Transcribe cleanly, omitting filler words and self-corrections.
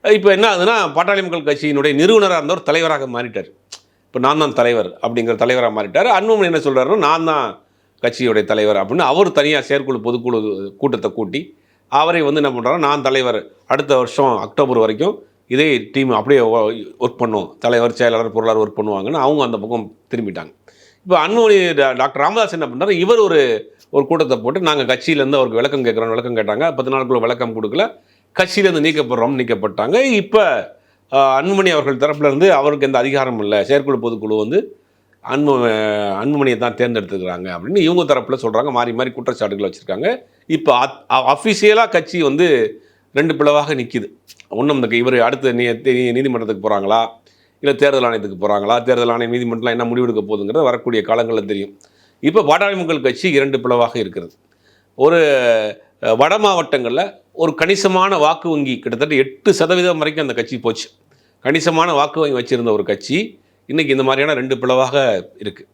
இப்போ என்ன ஆகுதுன்னா, பாட்டாளி மக்கள் கட்சியினுடைய நிறுவனராக இருந்தவர் தலைவராக மாறிட்டார். இப்போ நான் தான் தலைவர் அப்படிங்கிற தலைவராக மாறிட்டார். அன்புமணி என்ன சொல்கிறாருன்னா, நான் தான் கட்சியுடைய தலைவர் அப்படின்னு அவர் தனியாக செயற்குழு பொதுக்குழு கூட்டத்தை கூட்டி அவரை வந்து என்ன பண்ணுறாரு, நான் தலைவர், அடுத்த வருஷம் அக்டோபர் வரைக்கும் இதே டீம் அப்படியே ஒர்க் பண்ணும், தலைவர் செயலாளர் பொருளாளர் ஒர்க் பண்ணுவாங்கன்னு அவங்க அந்த பக்கம் திரும்பிட்டாங்க. இப்போ அன்புமணி டாக்டர் ராமதாஸ் என்ன பண்ணார், இவர் ஒரு கூட்டத்தை போட்டு நாங்கள் கட்சியிலேருந்து அவருக்கு விளக்கம் கேட்குறோம், விளக்கம் கேட்டாங்க. 10 நாளுக்குள்ள விளக்கம் கொடுக்கல, கட்சியிலேருந்து நீக்கப்படுறோம், நீக்கப்பட்டாங்க. இப்போ அன்புமணி அவர்கள் தரப்புலேருந்து அவருக்கு எந்த அதிகாரம் இல்லை, செயற்குழு பொதுக்குழு வந்து அன்புமணியை தான் தேர்ந்தெடுத்துக்கிறாங்க அப்படின்னு இவங்க தரப்பில் சொல்கிறாங்க. மாறி மாறி குற்றச்சாட்டுகள் வச்சுருக்காங்க. இப்போ அஃபிஷியலாக கட்சி வந்து 2 பிளவாக நிற்கிது. ஒன்றும் இந்த இவர் அடுத்த நீதிமன்றத்துக்கு போகிறாங்களா, இல்லை தேர்தல் ஆணையத்துக்கு போகிறாங்களா, தேர்தல் ஆணையம் நீதிமன்றத்தில் என்ன முடிவெடுக்க போகுதுங்கிறது வரக்கூடிய காலங்களில் தெரியும். இப்போ பாட்டாளி மக்கள் கட்சி 2 பிளவாக இருக்கிறது. ஒரு வட மாவட்டங்களில் ஒரு கணிசமான வாக்கு வங்கி கிட்டத்தட்ட 8% வரைக்கும் அந்த கட்சி போச்சு. கணிசமான வாக்கு வங்கி வச்சுருந்த ஒரு கட்சி இன்றைக்கி இந்த மாதிரியான 2 பிளவாக இருக்குது.